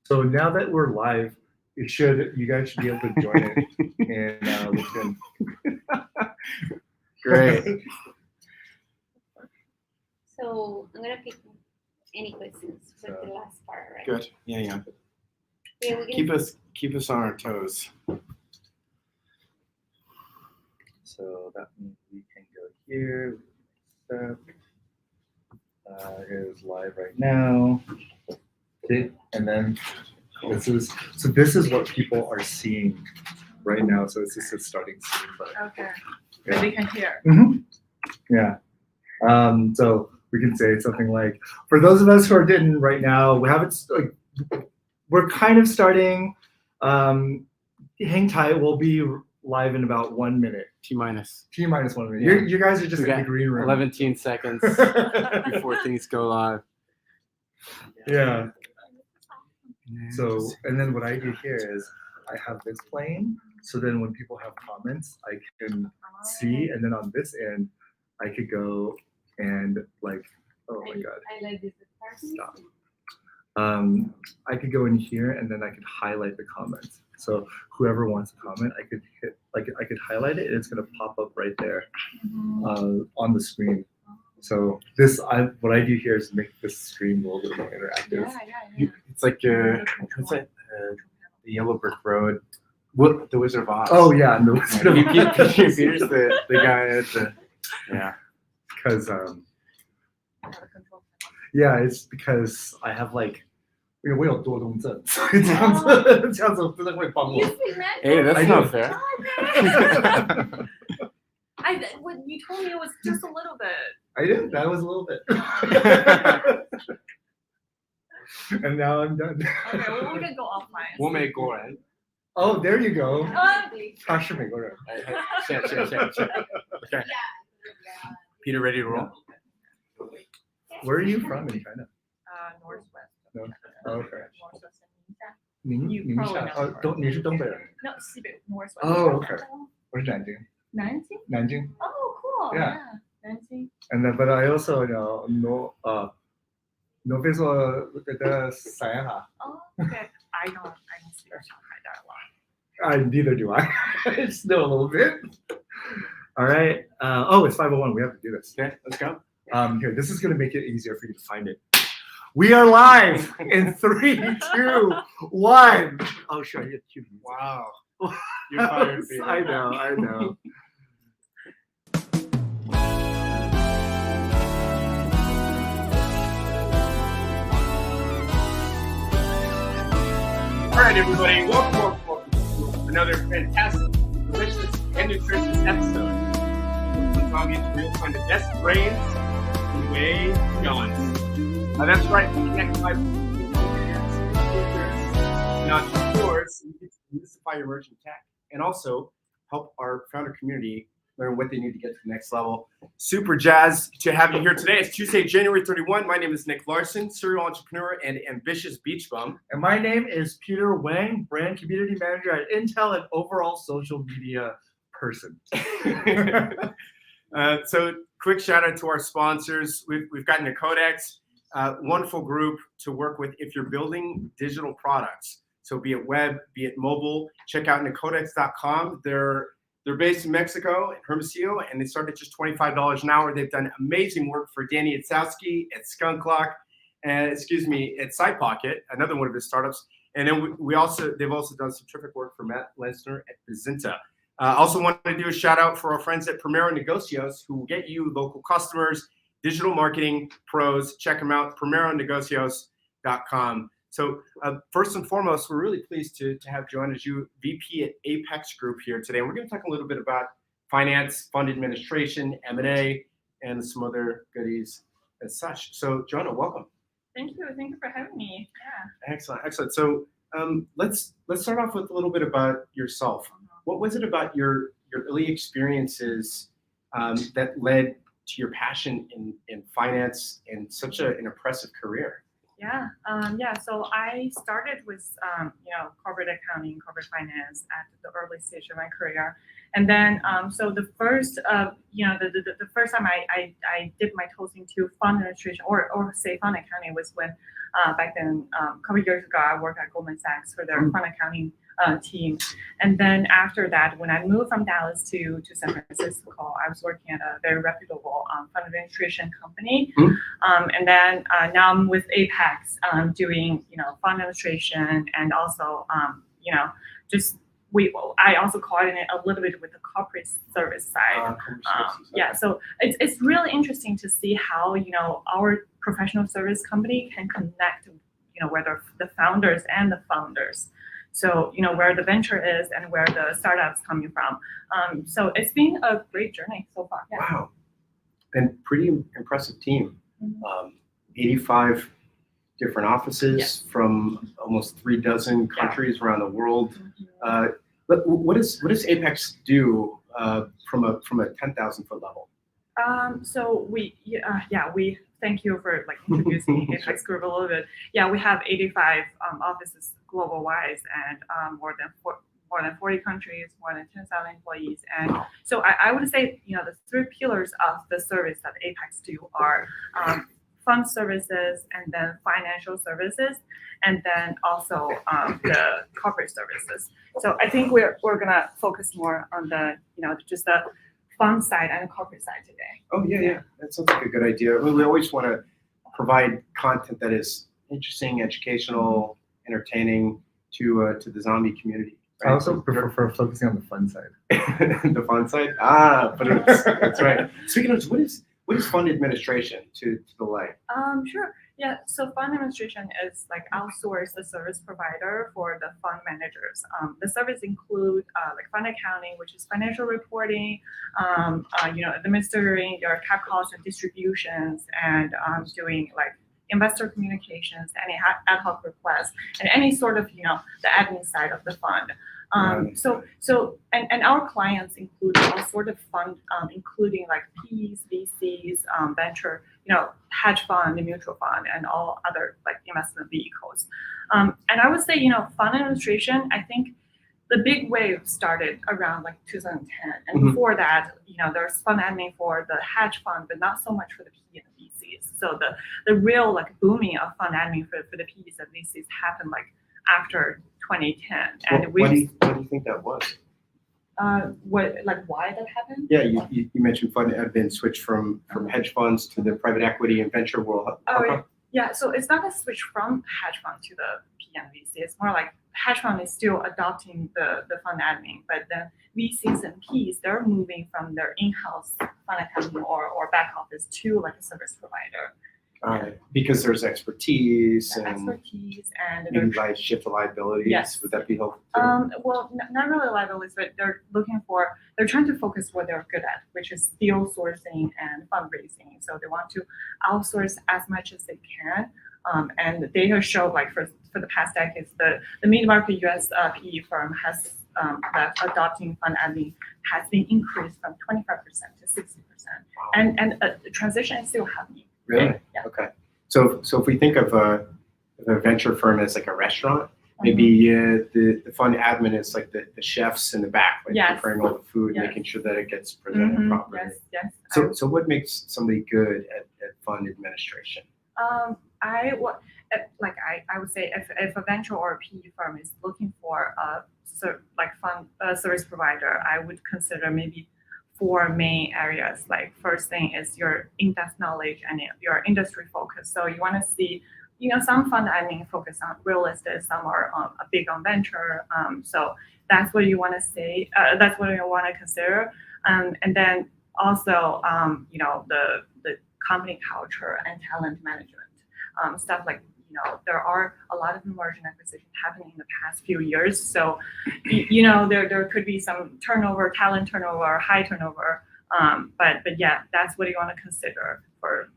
So now that we're live, you guys should be able to join it and listen. Great. So I'm gonna pick any questions for the last part, right? Good. Yeah. Yeah, Keep us on our toes. So that means we can go here. Here's live right now. Okay, and then this is what people are seeing right now. So it's just a starting scene, but okay, so they can hear. Mm-hmm. Yeah. So we can say something like, for those of us who are didn't right now, we haven't we're kind of starting. Hang tight. We'll be live in about 1 minute. T-minus 1 minute. Yeah. You guys are just in the green room. 11 seconds before things go live. Yeah. So, and then what I do here is I have this playing. So then when people have comments, I can see, and then on this end, I could go and like, oh my God. I like this part. Stop. I could go in here and then I could highlight the comments. So whoever wants to comment, I could hit, like I could highlight it and it's gonna pop up right there on the screen. So what I do here is make this stream a little bit more interactive. Yeah. It's like what's that? The Yellow Brick Road. What, the Wizard of Oz? Oh yeah, and the Wizard of Oz. Peter's the guy at the Because yeah, it's because I have like 因为我有多动症，所以这样子真的会帮我。 Hey, that's not fair. When you told me it was just a little bit. I did. That was a little bit. And now I'm done. Okay, well, we're gonna go offline. 我美国人。 Oh, there you go. 他 Oh, 是美国人。 Okay. Peter, ready to roll? Where are you from in China? Northwest. No. Oh, okay. Northwest 宁夏。哦，你是东北人。 No, 西北 Northwest. Oh, okay. 我是南京。 Nanjing? 南京。 Oh, cool. Yeah. Nanjing. And then, but I also know no face the Saiha. Oh, okay. I don't speak Shanghai dialect. Neither do I. I just know a little bit. All right. Oh, it's 5:01. We have to do this. Okay, let's go. Here, this is going to make it easier for you to find it. We are live in 3, 2, 1. Oh, sure. I get cute. Wow. You're fired, Peter. I know. All right, everybody, welcome to another fantastic, delicious, and nutritious episode. We're talking real find the best brains in way beyond. That's right, we connect by and entrepreneurs so you get to demystify your emerging tech and also help our founder community learn what they need to get to the next level. Super jazzed to have you here today. It's Tuesday, January 31. My name is Nick Larson, serial entrepreneur and ambitious beach bum. And my name is Peter Wang, brand community manager at Intel and overall social media person. So quick shout out to our sponsors. We've got Nicodex, wonderful group to work with if you're building digital products. So be it web, be it mobile, check out Nicodex.com. They're based in Mexico, in Hermosillo, and they start at just $25 an hour. They've done amazing work for Danny Itzowski at Skunk Lock, and at Side Pocket, another one of his startups. And then they've also done some terrific work for Matt Lensner at Bazinta. Also want to do a shout out for our friends at Primero Negocios, who will get you local customers, digital marketing pros. Check them out, primeronegocios.com. So first and foremost, we're really pleased to have Joanna Zhu, VP at Apex Group here today. And we're going to talk a little bit about finance, fund administration, M&A, and some other goodies as such. So Joanna, welcome. Thank you for having me. Yeah. Excellent. So let's start off with a little bit about yourself. What was it about your early experiences that led to your passion in finance and such an impressive career? So I started with corporate accounting, corporate finance at the early stage of my career, And then, so the first, the first time I dipped my toes into fund administration or say fund accounting was when back then, a couple years ago, I worked at Goldman Sachs for their fund accounting team. And then after that, when I moved from Dallas to San Francisco, I was working at a very reputable fund administration company. And then now I'm with Apex doing, fund administration and also, I also coordinate a little bit with the corporate service side. Yeah, so it's really interesting to see how our professional service company can connect, where the founders and the founders. So where the venture is and where the startups coming from. So it's been a great journey so far. Yeah. Wow, and pretty impressive team. 85 different offices from almost 36 countries around the world. But what does Apex do from a 10,000 foot level? So we thank you for introducing Apex Group a little bit. Yeah, we have 85 offices global wise and more than 40 countries, more than 10,000 employees. And so I would say the three pillars of the service that Apex do are fund services, and then financial services, and then also the corporate services. So I think we're gonna focus more on the just the fund side and the corporate side today. Oh yeah, that sounds like a good idea. We always want to provide content that is interesting, educational, entertaining to the zombie community. I also prefer focusing on the fun side. The fun side? But that's right. Speaking of, what is fund administration to the lay? Sure. Yeah. So fund administration is outsource the service provider for the fund managers. The service include fund accounting, which is financial reporting, administering your cap calls and distributions, and doing investor communications, any ad hoc requests, and any sort of the admin side of the fund. So our clients include all sort of fund, including P's, VCs, venture, hedge fund, mutual fund, and all other investment vehicles. And I would say fund administration, I think the big wave started around 2010, and before that, there's fund admin for the hedge fund, but not so much for the P and the VCs. So the real booming of fund admin for the P's and VCs happened after 2010. And Why do you think that was? Why that happened? Yeah, you mentioned fund admin switched from hedge funds to the private equity and venture world. Yeah, so it's not a switch from hedge fund to the P and VC. It's more hedge fund is still adopting the fund admin, but the VCs and Ps, they're moving from their in-house fund accounting or back office to a service provider. Because there's expertise and maybe shift the liabilities. Yes. Would that be helpful? Well, not really liabilities, but they're trying to focus what they're good at, which is deal sourcing and fundraising. So they want to outsource as much as they can. And the data show for the past decades, the mid-market US PE firm has that adopting fund admin has been increased from 25% to 60%. And the transition is still happening. Really? Yeah. Okay. So if we think of a venture firm as a restaurant, maybe the fund admin is the chefs in the back, preparing all the food, making sure that it gets presented properly. Yes. So what makes somebody good at fund administration? I would say if a venture or a PE firm is looking for a fund service provider, I would consider maybe 4 main areas. First thing is your in-depth knowledge and your industry focus. So you want to see, some fund admin focus on real estate, some are big on venture. So that's what you want to say. That's what you want to consider. And then also, the company culture and talent management. Stuff there are a lot of merger and acquisition happening in the past few years. So, there could be some turnover, talent turnover, high turnover. But yeah, that's what you want to consider for,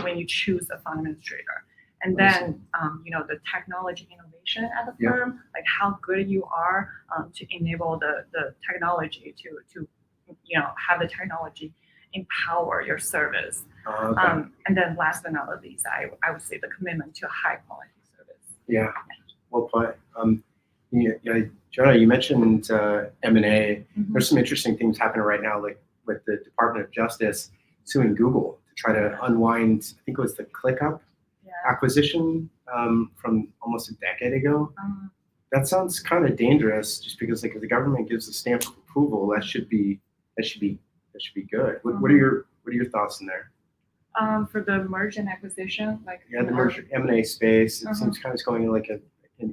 when you choose a fund administrator. And then, the technology innovation at the firm, how good you are to enable the technology to have the technology empower your service. And then last but not least, I would say the commitment to a high quality service. Yeah, well put. Yeah, Joanna, you mentioned M&A. Mhm. There's some interesting things happening right now, like with the Department of Justice suing Google to try to unwind, I think it was the ClickUp Yeah. acquisition from almost a decade ago. Um, That sounds kind of dangerous, just because like if the government gives a stamp of approval, that should be good. What are your thoughts in there? for the merge and acquisition, like Yeah, the merger M&A space, it Uh-huh. seems kind of going in like an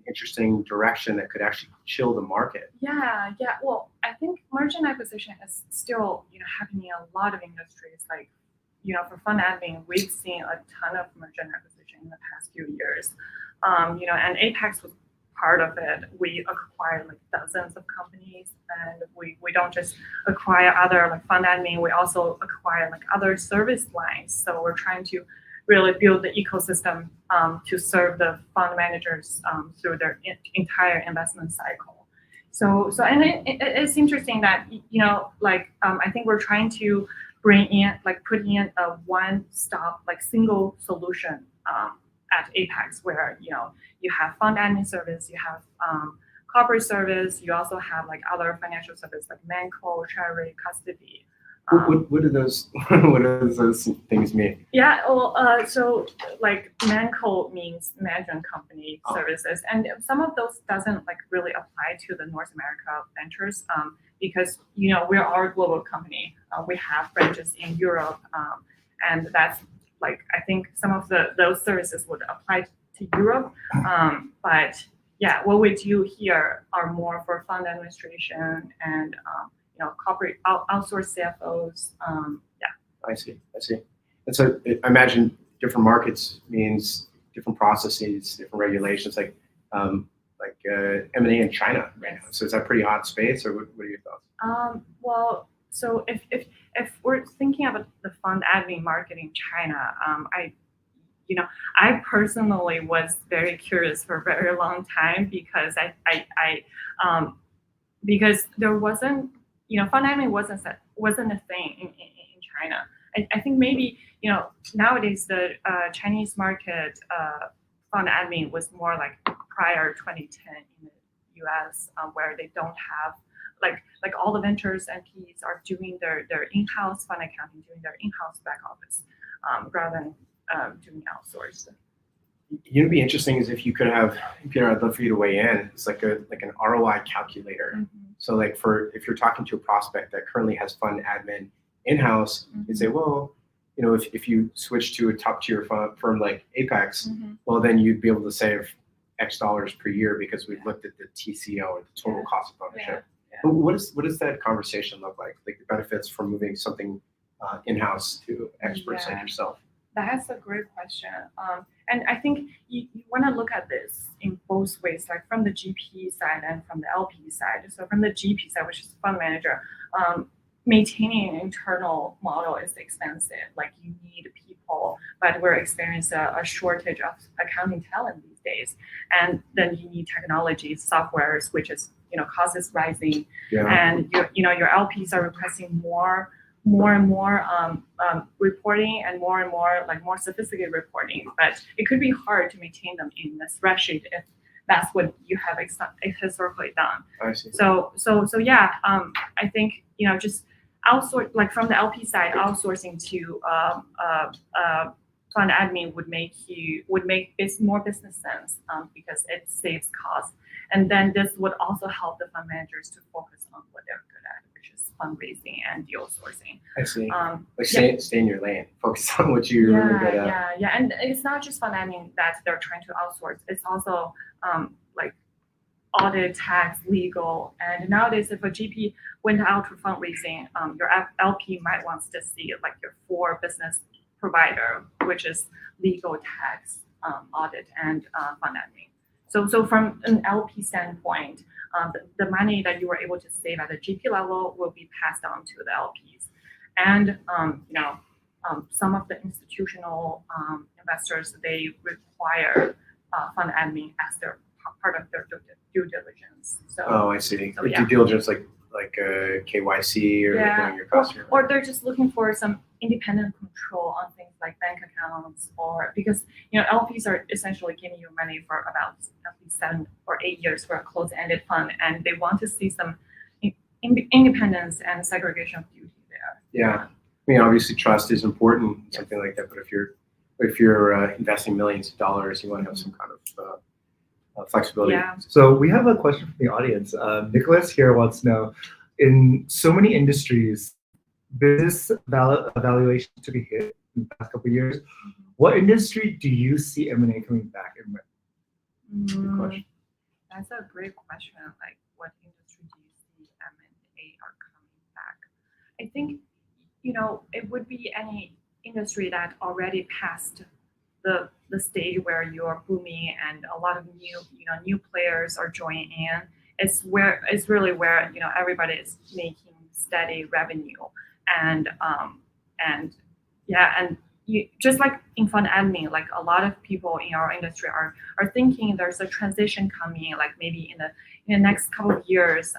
interesting direction that could actually chill the market. Yeah, yeah. Well, I think merge and acquisition is still, happening in a lot of industries. Like, for fund admin, we've seen a ton of merge and acquisition in the past few years. And Apex was part of it. We acquired like dozens of companies, and we don't just acquire other like fund admin. We also acquire like other service lines. So we're trying to really build the ecosystem to serve the fund managers through their entire investment cycle. And it's interesting that I think we're trying to put in a one-stop like single solution at Apex, where you have fund admin service, you have corporate service, you also have like other financial service like Manco, treasury, custody. What do those what do those things mean? Yeah, well, so like Manco means management company services, and some of those doesn't like really apply to the North America ventures because we are a global company. We have branches in Europe, and that's like I think some of those services would apply to Europe, but yeah, what we do here are more for fund administration and corporate outsource CFOs. I see. And so I imagine different markets means different processes, different regulations, like M&A in China right now. So is that pretty hot space, or what are your thoughts? Well, so if we're thinking about the fund admin market in China, I personally was very curious for a very long time because because there wasn't fund admin wasn't a thing in China. I think maybe nowadays the Chinese market fund admin was more like prior 2010 in the U.S. Where they don't have like all the ventures MPs are doing their in-house fund accounting, doing their in-house back office rather than doing outsourced. It'd be interesting is if you could have, Peter, I'd love for you to weigh in. It's like an ROI calculator. Mm-hmm. So like if you're talking to a prospect that currently has fund admin in-house, you'd say, well, if you switch to a top tier firm like Apex, well, then you'd be able to save X dollars per year because we've looked at the TCO or the total cost of ownership. Yeah. But what does that conversation look like? Like the benefits from moving something in-house to experts like yourself? That's a great question. And I think you want to look at this in both ways, like from the GP side and from the LP side. So from the GP side, which is fund manager, maintaining an internal model is expensive. Like you need people, but we're experiencing a shortage of accounting talent these days. And then you need technology, softwares, which is cost is rising, and your LPs are requesting more and more reporting and more like more sophisticated reporting, but it could be hard to maintain them in the spreadsheet if that's what you have historically done. I see. So yeah, I think just outsource, like from the LP side, outsourcing to fund admin would make more business sense because it saves costs, and then this would also help the fund managers to focus on what they're good at, which is fundraising and deal sourcing. I see. Stay in your lane. Focus on what you're really good at. Yeah. And it's not just fund admin that they're trying to outsource. It's also like audit, tax, legal. And nowadays, if a GP went out for fundraising, your LP might want to see like your core business provider, which is legal, tax, audit, and fund admin. So from an LP standpoint, the money that you were able to save at the GP level will be passed on to the LPs. And some of the institutional investors, they require fund admin as their part of their due diligence. So I see. So, Like yeah. due diligence, like a KYC or Yeah, knowing your customer. or they're just looking for some independent control on things like bank accounts, or because LPs are essentially giving you money for about at least 7 or 8 years for a closed-ended fund, and they want to see some independence and segregation of duty there. Yeah, I mean, obviously trust is important, something like that. But if you're investing millions of dollars, you want to have some kind of flexibility. Yeah. So we have a question from the audience. Nicholas here wants to know, in so many industries, business evaluation took a hit in the past couple of years. What industry do you see M&A coming back in with? Good question. That's a great question. Like, what industry do you see M&A are coming back? I think, it would be any industry that already passed the stage where you're booming and a lot of new players are joining in. It's really where everybody is making steady revenue, and you just like in fund admin, like a lot of people in our industry are thinking there's a transition coming, like maybe in the next couple of years,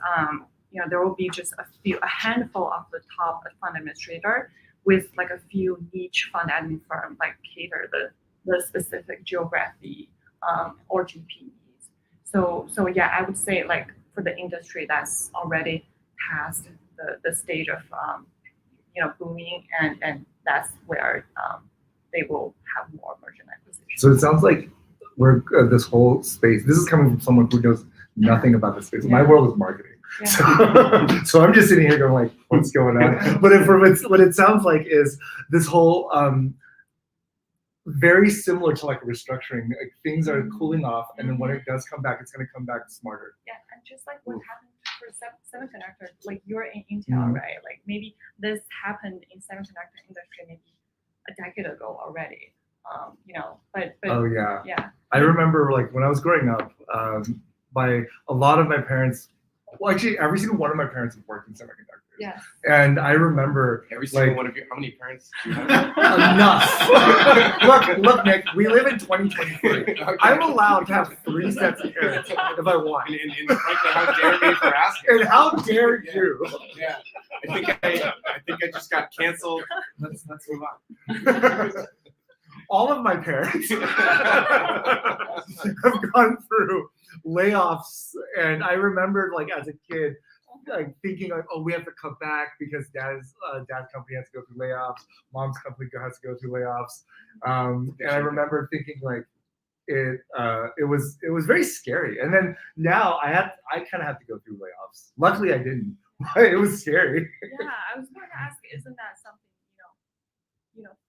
there will be just a handful of the top fund administrator with like a few niche fund admin firm like cater the specific geography or GP needs. So yeah, I would say like for the industry that's already past the stage of booming, and that's where they will have more merger and acquisition. So it sounds like we're this whole space. This is coming from someone who knows nothing about the space. My world is marketing. Yeah. So I'm just sitting here going like, what's going on? But what it sounds like is this whole very similar to like a restructuring. Like things are cooling off, and then when it does come back, it's going to come back smarter. Yeah, and just like what happened for semiconductor, like you're in Intel, right? Like maybe this happened in semiconductor industry maybe a decade ago already. But Oh yeah. Yeah. I remember like when I was growing up, a lot of my parents. Well, actually, every single one of my parents have worked in semiconductors. Yeah. And I remember Every single like, one of you. How many parents do you have? enough. look, Nick. We live in 2023. Okay. I'm allowed to have 3 sets of parents if I want. And frankly, how dare me for asking? And how dare you? Yeah. I think I just got canceled. Let's move on. All of my parents have gone through layoffs, and I remember like as a kid, like thinking like, oh, we have to cut back because dad's company has to go through layoffs, mom's company has to go through layoffs, and I remember thinking like it was very scary. And then now I kind of have to go through layoffs. Luckily, I didn't. But it was scary. Yeah, I was going to ask, isn't that something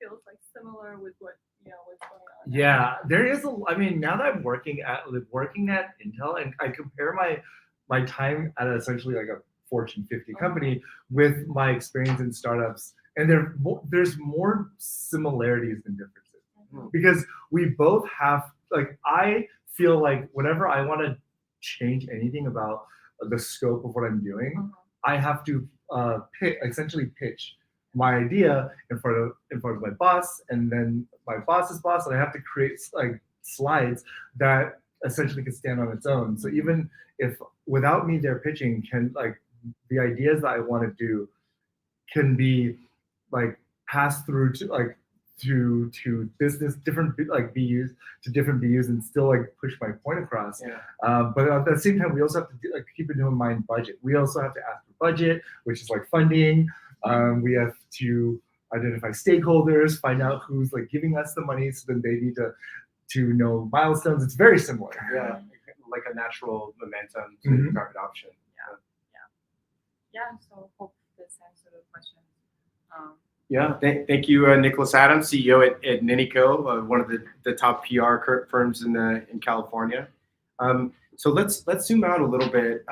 feels like similar with what what's going on? Yeah, there is I mean, now that I'm working at Intel, and I compare my time at essentially like a Fortune 50 company with my experience in startups, and there's more similarities than differences, because we both have like, I feel like whenever I want to change anything about the scope of what I'm doing, I have to essentially pitch my idea in front of my boss, and then my boss's boss, and I have to create like slides that essentially can stand on its own. So even if without me there pitching, can like the ideas that I want to do can be like passed through to business, different like BUs to different BUs, and still like push my point across. Yeah. But at the same time, we also have to keep in mind budget. We also have to ask for budget, which is like funding. We have to identify stakeholders, find out who's like giving us the money, so then they need to know milestones. It's very similar. Yeah, like a natural momentum to drive adoption. Yeah. So hope this answered the question. Yeah, thank you, Nicholas Adams, CEO at Ninico, one of the top PR firms in California. So let's zoom out a little bit.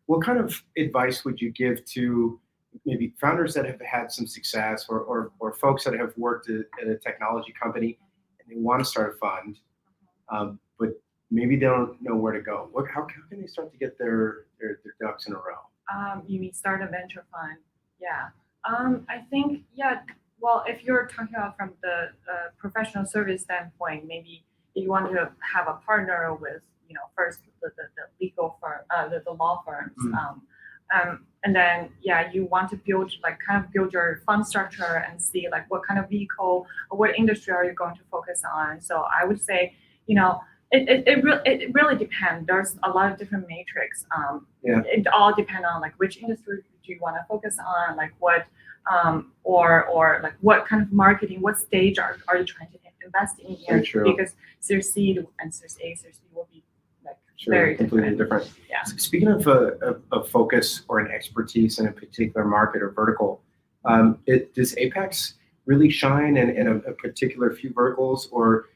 What kind of advice would you give to maybe founders that have had some success, or folks that have worked at a technology company and they want to start a fund, but maybe they don't know where to go? How can they start to get their ducks in a row? You mean start a venture fund? Yeah. I think, well, if you're talking about from the professional service standpoint, maybe you want to have a partner with, first the legal firm, the law firms. And then, yeah, you want to build your fund structure and see like what kind of vehicle or what industry are you going to focus on. So I would say, it really depends. There's a lot of different matrix. It all depends on like which industry do you want to focus on, like what, or like what kind of marketing, what stage are you trying to invest in? Very true. Because Series C and Series A, Series B will be like Sure, very completely different. Yeah. Speaking of a focus or an expertise in a particular market or vertical, does Apex really shine in a particular few verticals, or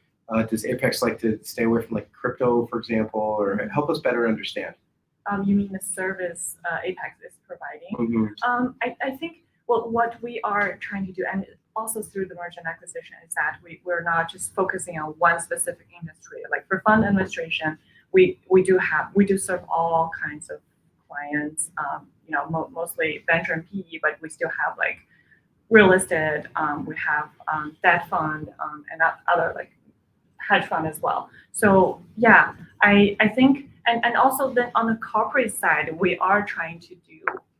does Apex like to stay away from like crypto, for example, or help us better understand? You mean the service Apex is providing? Mm-hmm. I think what we are trying to do, and also through the merger and acquisition, is that we're not just focusing on one specific industry. Like for fund administration, we do serve all kinds of clients. Mostly venture and PE, but we still have like real estate. We have debt fund and other like hedge fund as well. So yeah, I think, and also then on the corporate side, we are trying to do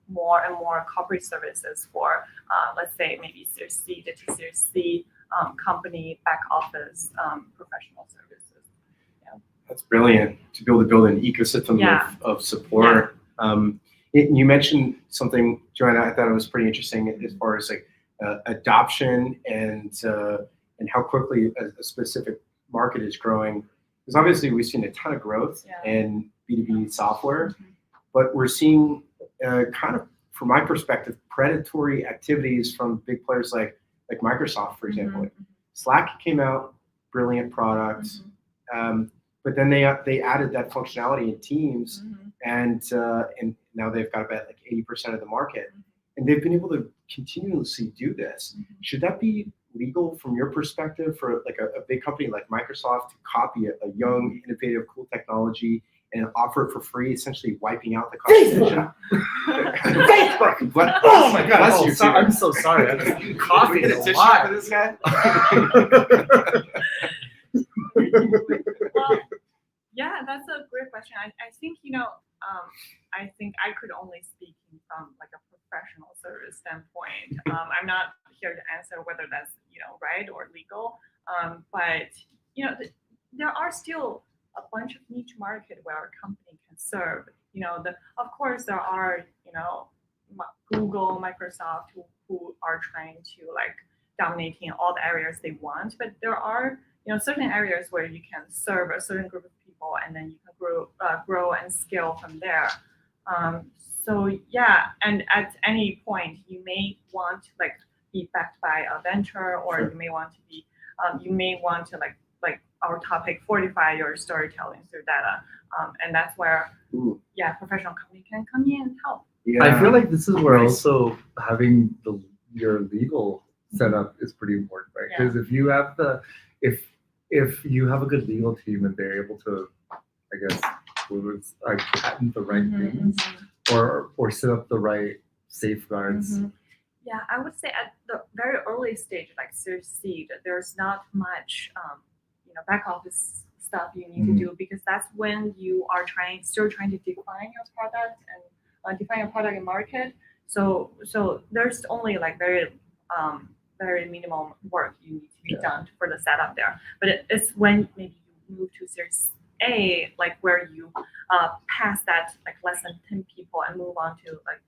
more and more corporate services for, let's say maybe Series C to Series C company back office professional services. That's brilliant to be able to build an ecosystem of support. You mentioned something, Joanna, I thought it was pretty interesting as far as like adoption and how quickly a specific market is growing. Because obviously we've seen a ton of growth in B2B software, but we're seeing kind of, from my perspective, predatory activities from big players like Microsoft, for example. Slack came out, brilliant product, but then they added that functionality in Teams, and now they've got about like 80% of the market, and they've been able to continuously do this. Should that be legal from your perspective for like a big company like Microsoft to copy a young, innovative, cool technology and offer it for free, essentially wiping out the competition? Facebook! Oh my God! Bless you, I'm so sorry. I'm coughing Get a a tissue lot. for this guy? Well, yeah, that's a great question. I think I think I could only speak from like a professional service standpoint. I'm not here to answer whether that's right or legal. But there are still a bunch of niche market where a company can serve. Of course there are Google, Microsoft who are trying to like dominating all the areas they want, but there are certain areas where you can serve a certain group of people, and then you can grow and scale from there. So yeah, and at any point you may want to like be backed by a venture, or you may want to like our topic, fortify your storytelling through data, and that's where professional company can come in and help. I feel like this is where also having your legal setup is pretty important, right? Because if you have if you have a good legal team and they're able to, I guess, patent the right things or set up the right safeguards. Yeah, I would say at the very early stage, like Series C, there's not much back office stuff you need to do, because that's when you are still trying to define your product and define your product and market. So there's only like very minimum work you need to be done for the setup there. But it's when maybe you move to Series A, like where you pass that like less than 10 people and move on to like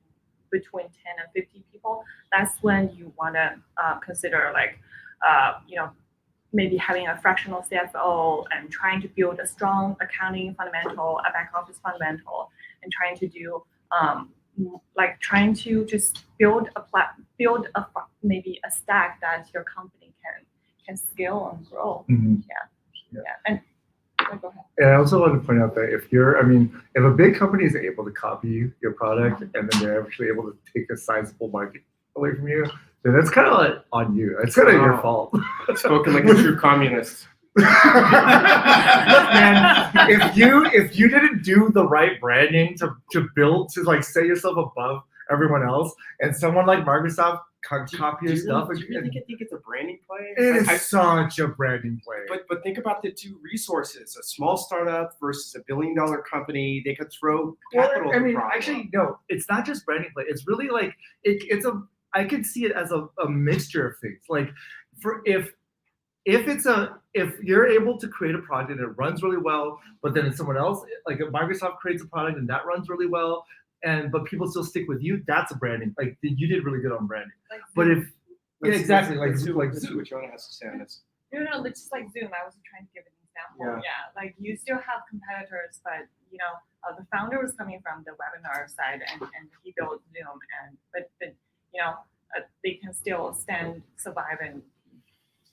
between 10 and 50 people. That's when you want to consider like maybe having a fractional CFO and trying to build a strong accounting fundamental, a back office fundamental, and trying to do trying to just build maybe a stack that your company can scale and grow. And go ahead. And I also want to point out that if a big company is able to copy your product and then they're actually able to take a sizable market away from you, then that's kind of like on you. It's kind of your fault. Spoken like a true communist. Look, man, if you didn't do the right branding to build to like set yourself above everyone else, and someone like Microsoft copy Do your you stuff. really, do you really think it's a branding play? It I- is such a branding play. But think about the two resources: a small startup versus a billion-dollar company. They could throw capital. I at the mean, problem. actually, no. It's not just branding play. It's really like it's a. I could see it as a mixture of things. Like, for if you're able to create a product and it runs really well, but then someone else, like Microsoft creates a product and that runs really well, but people still stick with you, that's a branding. Like you did really good on branding. Like But Zoom. if yeah, exactly, Let's see like what Zoom. Joanna has to say on this. No, it's just like Zoom. I was trying to give an example. Yeah, like you still have competitors, but the founder was coming from the webinar side, and he built Zoom, but they can still survive and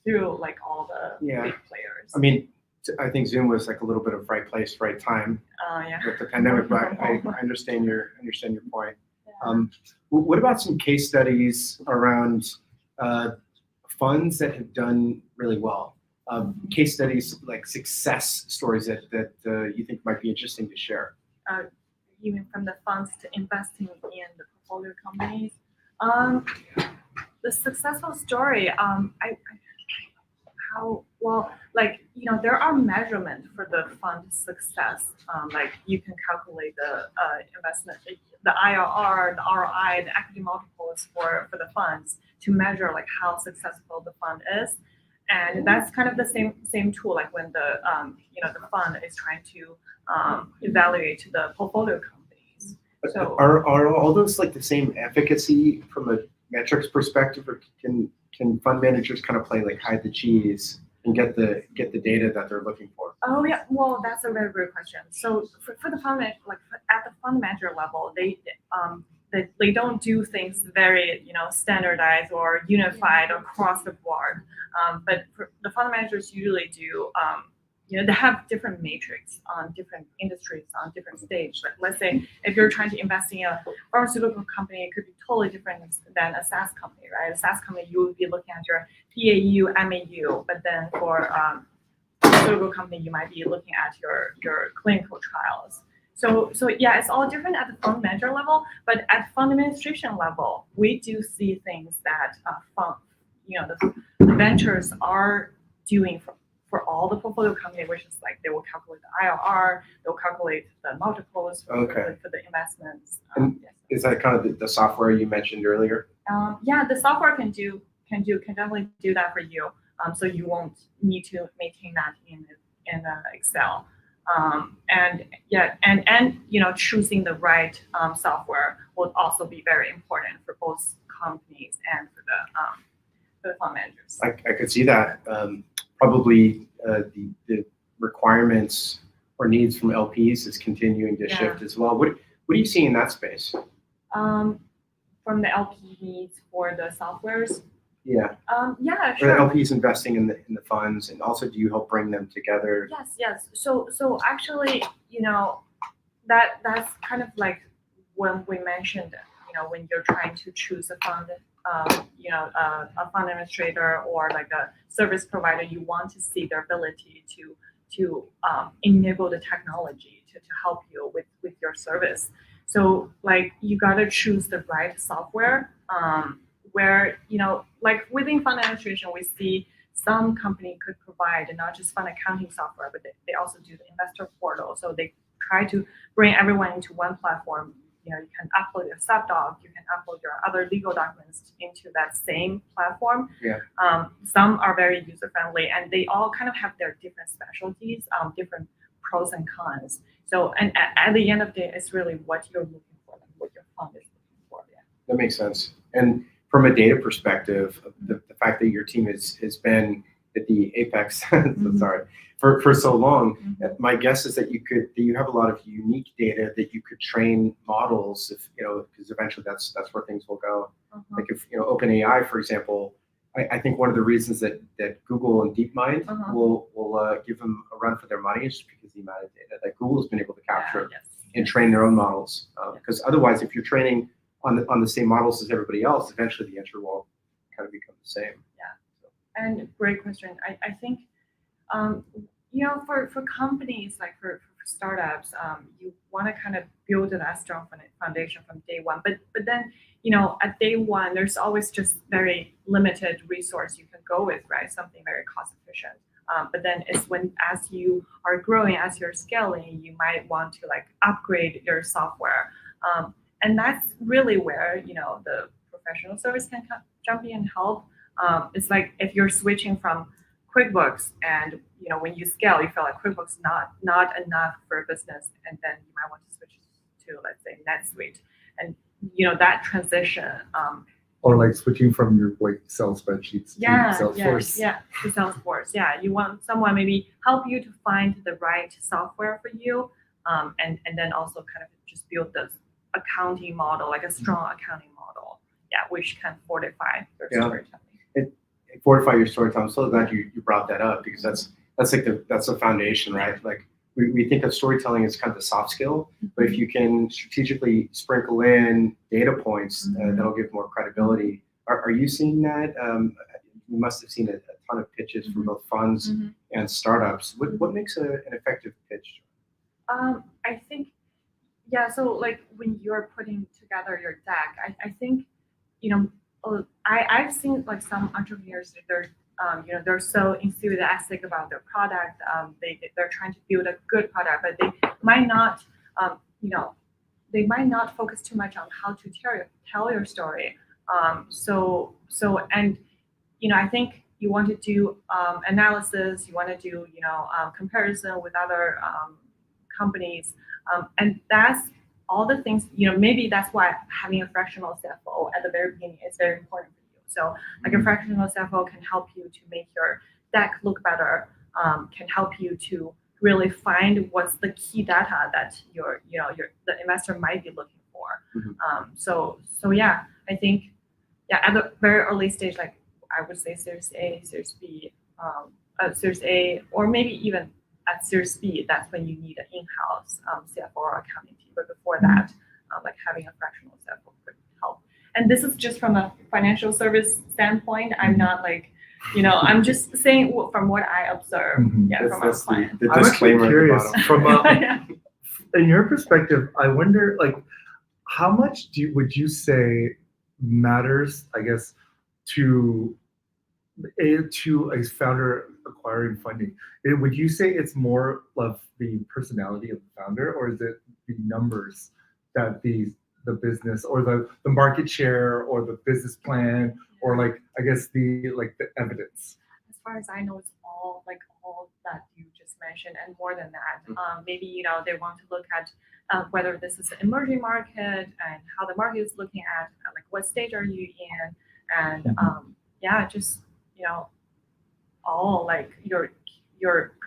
through like all the Yeah. big players. I mean, I think Zoom was like a little bit of right place, right time Yeah. with the pandemic. But I understand your point. What about some case studies around funds that have done really well? Case studies like success stories that you think might be interesting to share. Even from the funds to investing in the portfolio companies. The successful story, there are measurements for the fund success. Like you can calculate the investment, the IRR, the ROI, the equity multiples for the funds to measure like how successful the fund is. And that's kind of the same tool, like when the the fund is trying to evaluate the portfolio companies. So Are all those like the same efficacy from a metrics perspective, or can fund managers kind of play like hide the cheese and get the data that they're looking for? Oh yeah, well that's a very good question. So for the fund at the fund manager level, they don't do things very standardized or unified or across the board. But for the fund managers usually do they have different matrix on different industries on different stage. Like let's say if you're trying to invest in a pharmaceutical company, it could be totally different than a SaaS company, right? A SaaS company, you would be looking at your PAU, MAU, but then for pharmaceutical company, you might be looking at your clinical trials. So yeah, it's all different at the fund manager level, but at fund administration level, we do see things that the ventures are doing for all the portfolio company, which is like they will calculate the IRR, they'll calculate the multiples for the investments. Is that kind of the software you mentioned earlier? Yeah, the software can definitely do that for you. So you won't need to maintain that in Excel. And choosing the right software will also be very important for both companies and for the fund managers. I could see that. Probably the requirements or needs from LPs is continuing to shift as well. What do you see in that space? From the LP needs for the softwares. Yeah. Yeah, Are sure. the LPs investing in the funds, and also do you help bring them together? Yes. So actually, that's kind of like when we mentioned, when you're trying to choose a fund, a fund administrator or like a service provider, you want to see their ability to enable the technology to help you with your service. So like you gotta choose the right software. Where like within fund administration, we see some company could provide not just fund accounting software, but they also do the investor portal. So they try to bring everyone into one platform. You can upload your subdoc, you can upload your other legal documents into that same platform. Yeah. Some are very user friendly, and they all kind of have their different specialties, different pros and cons. So, and at the end of the day, it's really what you're looking for, like what your fund is looking for. Yeah. That makes sense. And from a data perspective, the fact that your team has been at the apex, sorry, for so long, my guess is that you have a lot of unique data that you could train models if because eventually that's where things will go. Like if OpenAI, for example, I think one of the reasons that Google and DeepMind will give them a run for their money is just because the amount of data that Google's been able to capture and train their own models. Because otherwise, if you're training on the same models as everybody else, eventually the answer will kind of become the same. And great question. I think, for companies, like for startups, you want to kind of build that strong foundation from day one. But then, at day one, there's always just very limited resource you can go with, right? Something very cost efficient. But then it's when, as you are growing, as you're scaling, you might want to like upgrade your software. And that's really where, the professional service can jump in and help. It's like if you're switching from QuickBooks and, when you scale, you feel like QuickBooks not enough for a business, and then you might want to switch to, let's say, NetSuite. And, that transition, Or like switching from your like Excel spreadsheets to Salesforce. To Salesforce. Yeah, you want someone maybe help you to find the right software for you, and then also kind of just build this accounting model, like a strong accounting model, which can fortify your storytelling. Fortify your storytelling. I'm so glad you brought that up, because that's the foundation, right? Like we think of storytelling as kind of the soft skill, but if you can strategically sprinkle in data points, that'll give more credibility. Are you seeing that? You must have seen a ton of pitches from both funds and startups. What makes an effective pitch? I think, so like when you're putting together your deck, I think, I've seen like some entrepreneurs that they're so enthusiastic about their product. They're trying to build a good product, but they might not, focus too much on how to tell your story. I think you want to do analysis. You want to do comparison with other companies, and that's all the things, maybe that's why having a fractional CFO at the very beginning is very important for you. So like a fractional CFO can help you to make your deck look better, can help you to really find what's the key data that the investor might be looking for. I think, at the very early stage, like I would say Series A, Series B, Series A, or maybe even at Series B, that's when you need an in-house CFO or accounting team. But before that, like having a fractional CFO could help. And this is just from a financial service standpoint. I'm not like, I'm just saying from what I observe, from our clients. The I'm actually disclaimer at the curious bottom. from in your perspective, I wonder like how much would you say matters, I guess, to a founder acquiring funding? Would you say it's more of the personality of the founder, or is it the numbers that the business or the market share or the business plan or like I guess the evidence? As far as I know, it's all that you just mentioned and more than that. Maybe they want to look at whether this is an emerging market and how the market is looking at like what stage are you in, and just all like your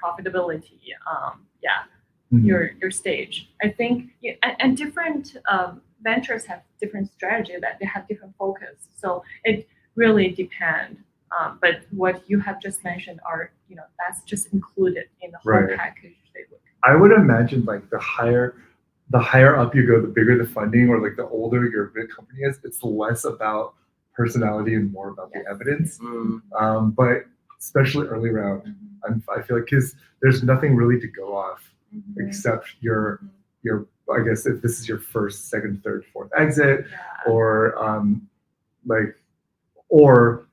profitability, your stage. I think, and different ventures have different strategy, that they have different focus. So it really depends. But what you have just mentioned are, that's just included in the whole package they look. I would imagine like the higher up you go, the bigger the funding, or like the older your big company is, it's less about personality and more about the evidence. But especially early round, I feel like because there's nothing really to go off except your I guess if this is your first, second, third, fourth exit, or or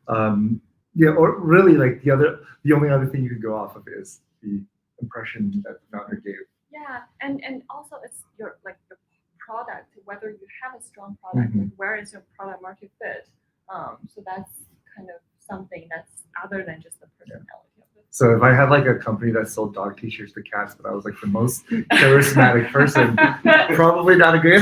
really like the only other thing you can go off of is the impression that the founder gave. Yeah, and also it's your product, whether you have a strong product, like where is your product market fit. So that's kind of something that's other than just the personality of it. So if I had like a company that sold dog t-shirts to cats, but I was like the most charismatic person, probably not a good.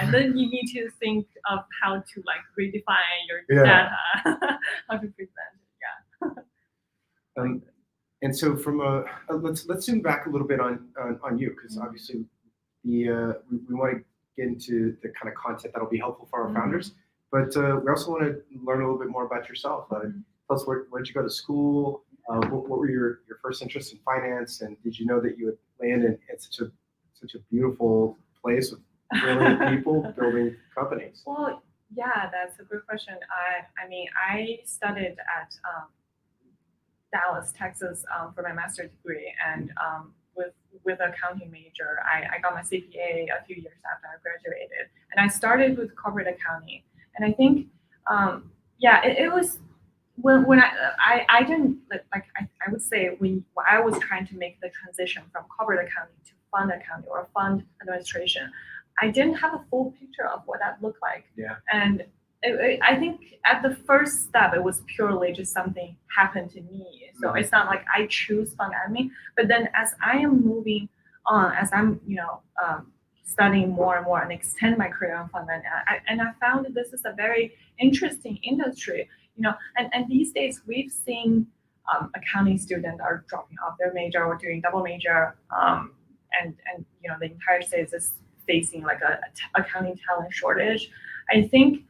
And then you need to think of how to like redefine your data, how to present it. And so from let's zoom back a little bit on you, because obviously we want to get into the kind of content that'll be helpful for our founders, but we also want to learn a little bit more about yourself. Tell us where'd you go to school? What were your first interests in finance, and did you know that you would land in such a beautiful place with brilliant people building companies? Well, that's a good question. I studied at Dallas, Texas, for my master's degree, and with accounting major. I got my CPA a few years after I graduated, and I started with corporate accounting. And I think, it was when I didn't I would say when I was trying to make the transition from corporate accounting to fund accounting or fund administration, I didn't have a full picture of what that looked like. Yeah. And I think at the first step, it was purely just something happened to me. So it's not like I choose fund admin. But then as I am moving on, as I'm studying more and more and extend my career in fund admin, I found that this is a very interesting industry. And these days we've seen accounting students are dropping off their major or doing double major, and the entire state is facing like a accounting talent shortage. I think,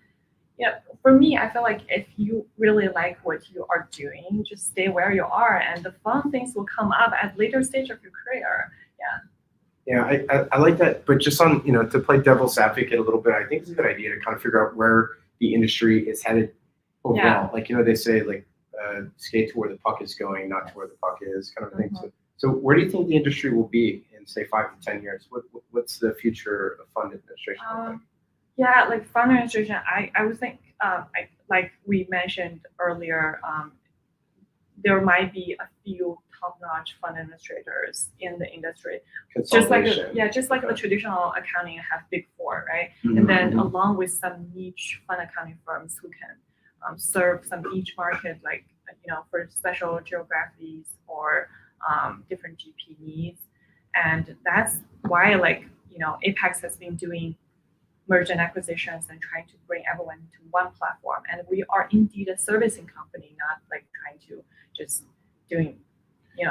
for me, I feel like if you really like what you are doing, just stay where you are, and the fun things will come up at later stage of your career. Yeah, I like that, but just on to play devil's advocate a little bit, I think it's a good idea to kind of figure out where the industry is headed overall. Yeah. Like they say skate to where the puck is going, not to where the puck is, kind of thing. Mhm. So where do you think the industry will be in say 5 to 10 years? What's the future of fund administration look like? Yeah, like fund administration, I would think, like we mentioned earlier, there might be a few top-notch fund administrators in the industry. Just like the traditional accounting have Big Four, right? And then along with some niche fund accounting firms who can serve some niche market, like for special geographies or different GP needs. And that's why Apex has been doing merger and acquisitions and trying to bring everyone to one platform. And we are indeed a servicing company, not like trying to just doing,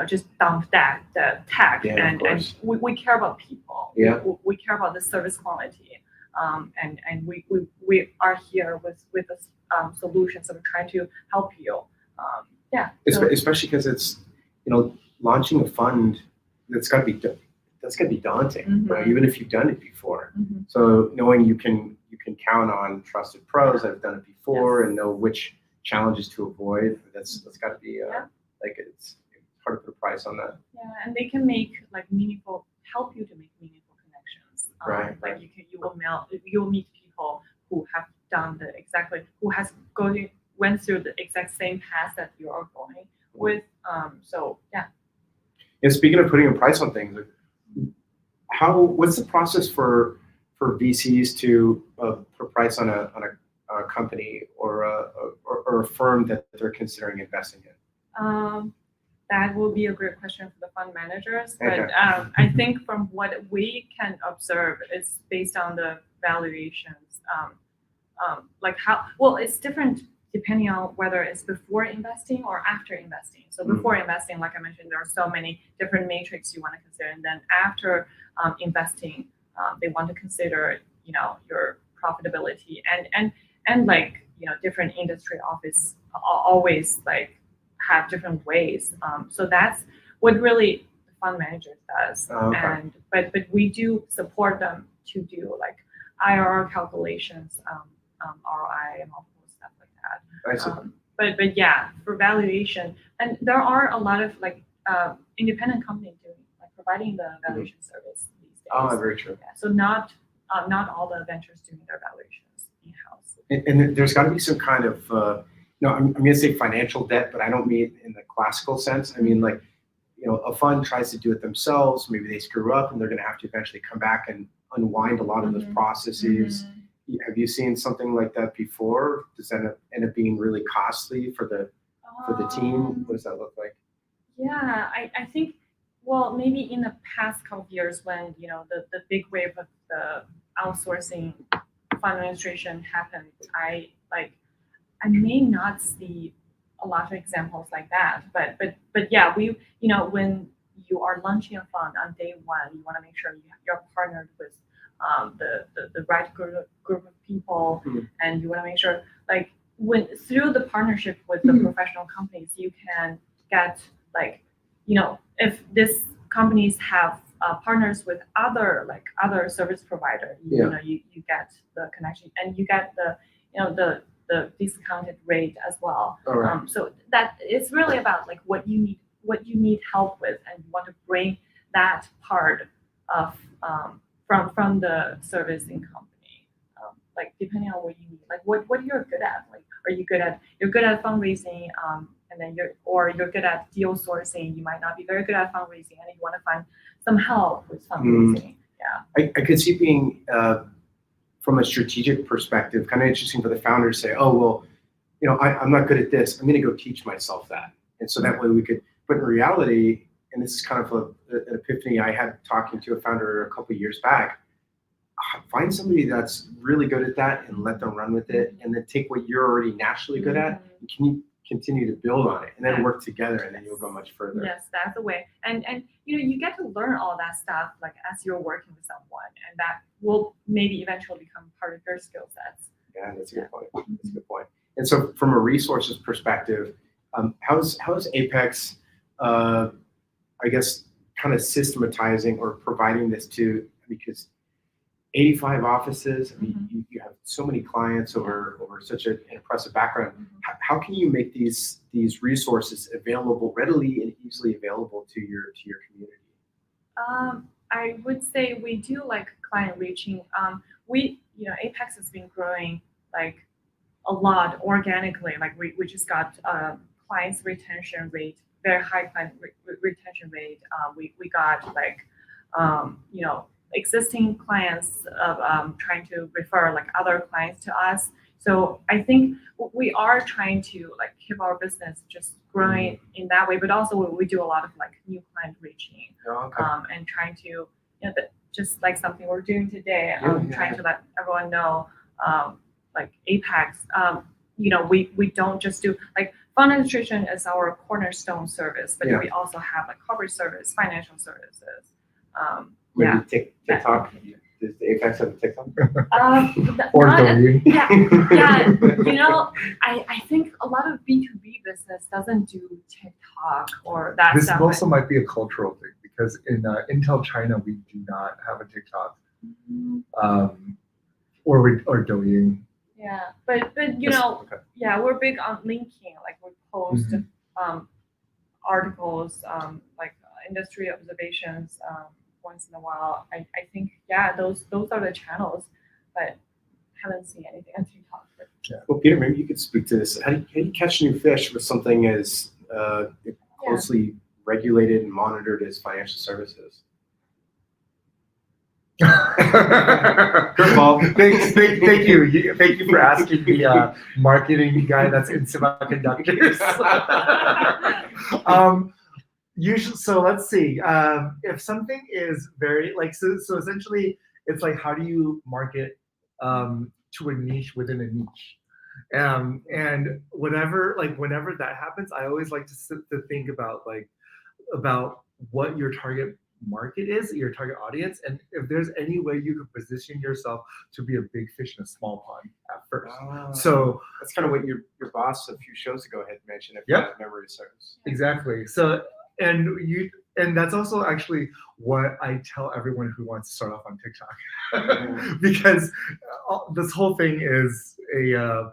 just dump the tech. Yeah, and we care about people. Yeah. We care about the service quality. And we are here with the solutions that we're trying to help you. Especially because it's launching a fund that's got to be daunting, right? Even if you've done it before. So knowing you can count on trusted pros that have done it before and know which challenges to avoid, that's got to be it's hard to put a price on that. Yeah, and they can help you to make meaningful connections. Right. Like you'll meet people who have done went through the exact same path that you are going with. And speaking of putting a price on things, what's the process for VCs to put a price on a company or a firm that they're considering investing in? That will be a great question for the fund managers. But Okay. I think from what we can observe, it's based on the valuations. It's different depending on whether it's before investing or after investing. So before investing, like I mentioned, there are so many different metrics you want to consider. And then after investing, they want to consider, your profitability and different industry office always have different ways. So that's what really the fund manager does. Okay. But we do support them to do IRR calculations, ROI and all stuff like that. I see. But yeah, for valuation, and there are a lot of independent companies doing providing the valuation service these days. Oh, very true. Yeah, so not all the ventures doing their valuations in-house. And there's got to be some kind of I'm going to say financial debt, but I don't mean it in the classical sense. I mean a fund tries to do it themselves. Maybe they screw up and they're going to have to eventually come back and unwind a lot of those processes. Have you seen something like that before? Does that end up being really costly for the team? What does that look like? Yeah, I think, maybe in the past couple of years when, the big wave of the outsourcing fund administration happened, I may not see a lot of examples like that. But yeah, when you are launching a fund on day one, you want to make sure you're partnered with the right group of people, and you want to make sure through the partnership with the professional companies, you can get if these companies have partners with other service provider, you get the connection and you get the discounted rate as well. All right. So that it's really about what you need help with, and you want to bring that part of from the servicing company. Like depending on what you need, like what you're good at. Like, are you good at fundraising, and then you're good at deal sourcing. You might not be very good at fundraising, and you want to find some help with fundraising. Yeah, I could see being from a strategic perspective, kind of interesting for the founder to say, oh well, you know, I'm not good at this. I'm going to go teach myself that, and so that way we could. But in reality, and this is kind of an epiphany I had talking to a founder a couple of years back. Find somebody that's really good at that and let them run with it, and then take what you're already naturally good at and can you continue to build on it, and then work together, and then you'll go much further. Yes, that's the way. And you know, you get to learn all that stuff like as you're working with someone, and that will maybe eventually become part of your skill sets. Yeah, that's a good point. That's a good point. And so, from a resources perspective, how's Apex, I guess, kind of systematizing or providing this to, because 85 offices, I mean, you have so many clients over such an impressive background. How can you make these resources available, readily and easily available to your community? I would say we do like client reaching. Apex has been growing like a lot organically. Like we just got clients retention rate, very high client retention rate. We got like existing clients trying to refer like other clients to us. So I think we are trying to like keep our business just growing in that way, but also we do a lot of like new client reaching, and trying to, just like something we're doing today, trying to let everyone know, like Apex, we don't just do like fund administration is our cornerstone service, but we also have like corporate service, financial services. Maybe TikTok. Does the Apex have a TikTok? Or Douyin. Yeah. I think a lot of B2B business doesn't do TikTok or that This stuff. also might be a cultural thing, because in Intel China we do not have a TikTok, or Douyin. Yeah, but we're big on linking. Like we post articles, like industry observations. Once in a while, I think those are the channels, but haven't seen anything on TikTok. Well, Peter, maybe you could speak to this. How do you catch new fish with something as closely regulated and monitored as financial services? Curveball. Thank you. Thank you for asking the marketing guy that's in semiconductors. Usually, so let's see. If something is very so essentially, it's like, how do you market to a niche within a niche? And whenever that happens, I always like to think about what your target market is, your target audience, and if there's any way you could position yourself to be a big fish in a small pond at first. So that's kind of what your boss a few shows ago had mentioned, if memory serves. Exactly. So and that's also actually what I tell everyone who wants to start off on TikTok, because this whole thing is the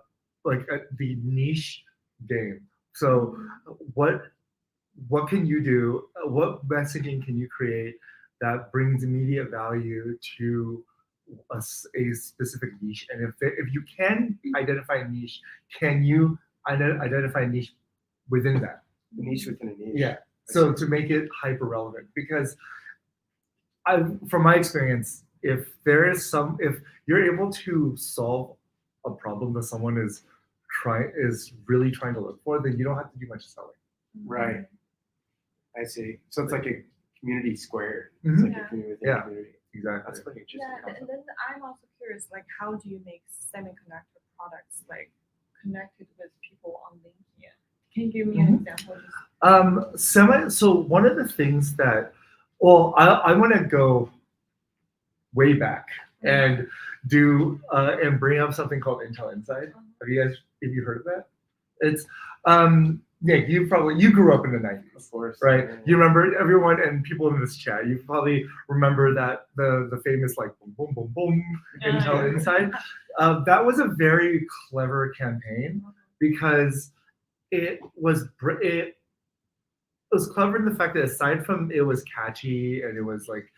niche game. So what can you do? What messaging can you create that brings immediate value to a specific niche? And if you can identify a niche, can you identify a niche within that? A niche within a niche. Yeah. So to make it hyper relevant, because from my experience, if you're able to solve a problem that someone is really trying to look for, then you don't have to do much selling. Right. I see. So it's like a community square. It's like a community within a community. Exactly. That's pretty interesting. Yeah, and then I'm also curious, like, how do you make semiconductor products like connected with people on LinkedIn? Can you give me an example? So one of the things that, I want to go way back and do and bring up something called Intel Inside. Have you heard of that? It's you grew up in the 90s, of course, right? Yeah. You remember, everyone and people in this chat, you probably remember that the famous like boom boom boom boom Intel Inside. That was a very clever campaign, because it was clever in the fact that aside from it was catchy and it was like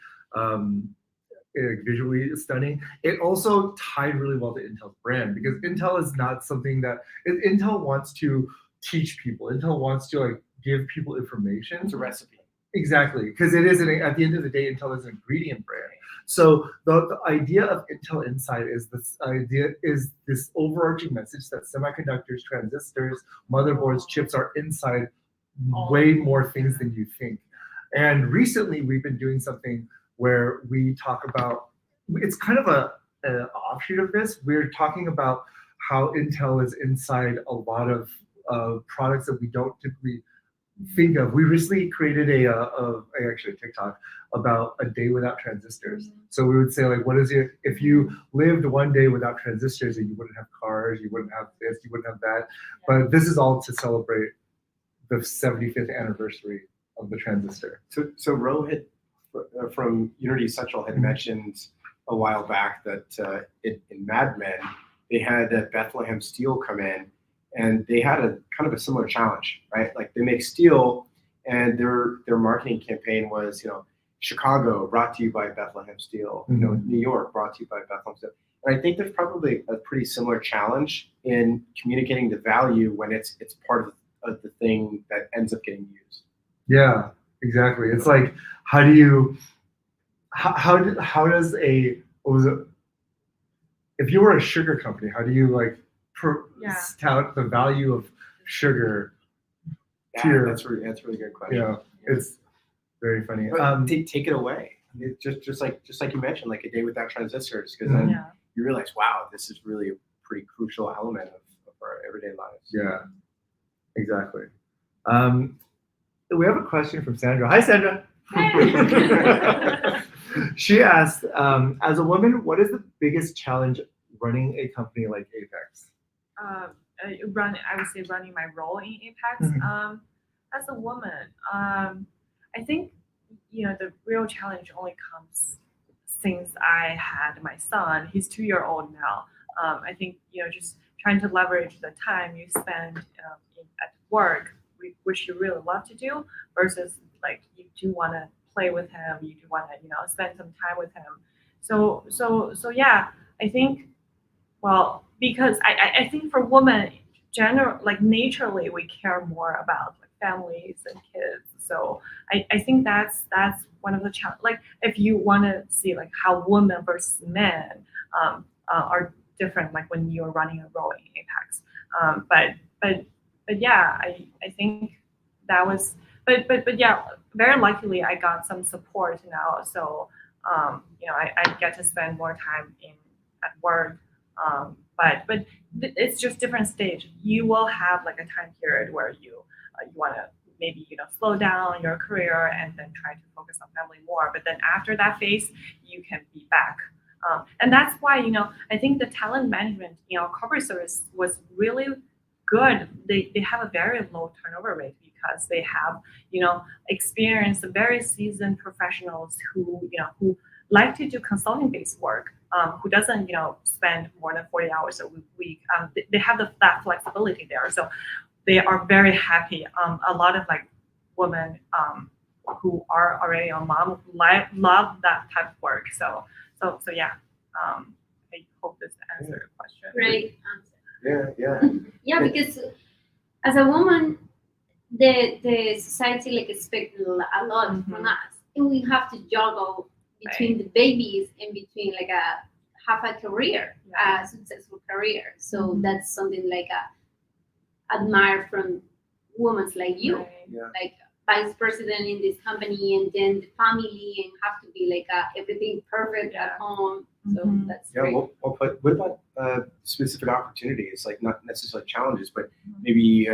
visually stunning, it also tied really well to Intel's brand, because Intel is not something that Intel wants to teach people. Intel wants to like give people information. It's a recipe. Exactly, because it is at the end of the day, Intel is an ingredient brand. So the idea of Intel Inside is this overarching message that semiconductors, transistors, motherboards, chips are inside way more things than you think. And recently, we've been doing something where we talk about, it's kind of an offshoot of this. We're talking about how Intel is inside a lot of products that we don't typically think of. We recently created actually a TikTok about a day without transistors. So we would say like, if you lived one day without transistors, and you wouldn't have cars, you wouldn't have this, you wouldn't have that. But this is all to celebrate the 75th anniversary of the transistor. So Ro had from Unity Central had mentioned a while back that in Mad Men they had Bethlehem Steel come in, and they had a kind of a similar challenge, right? Like they make steel, and their marketing campaign was, Chicago brought to you by Bethlehem Steel, New York brought to you by Bethlehem Steel. And I think there's probably a pretty similar challenge in communicating the value when it's part of the thing that ends up getting used. Yeah, exactly. It's like, how does if you were a sugar company, how do you like tout the value of sugar to your, that's a really good question. Yeah, it's very funny. Take it away. Just like you mentioned, like a day without transistors, because then you realize, wow, this is really a pretty crucial element of our everyday lives. Yeah, exactly. We have a question from Sandra. Hi, Sandra. She asked, as a woman, what is the biggest challenge running a company like Apex? I would say running my role in Apex. As a woman, I think the real challenge only comes since I had my son. He's 2-year-old now. I think just trying to leverage the time you spend at work, which you really love to do, versus like you do want to play with him, you do want to spend some time with him. So yeah, I think, well, because I think for women, naturally we care more about like families and kids. So I think that's one of the challenges. Like if you want to see like how women versus men are different, like when you're running a role in Apex. But yeah, I think that was, but yeah, very luckily I got some support now. So I get to spend more time at work. But it's just different stage. You will have like a time period where you want to maybe slow down your career and then try to focus on family more. But then after that phase, you can be back. And that's why I think the talent management corporate service was really good. They have a very low turnover rate because they have experienced, very seasoned professionals who like to do consulting based work. Who doesn't spend more than 40 hours a week. They have that flexibility there, so they are very happy. A lot of like women who are already a mom love that type of work. So yeah. I hope this answered your question. Great answer. Yeah. Yeah, because as a woman, the society like expects a lot from us, and we have to juggle between the babies and between like have a career, a successful career. So that's something like admire from women like you, like vice president in this company, and then the family, and have to be like everything perfect at home. So that's great. What about specific opportunities, like not necessarily challenges, but maybe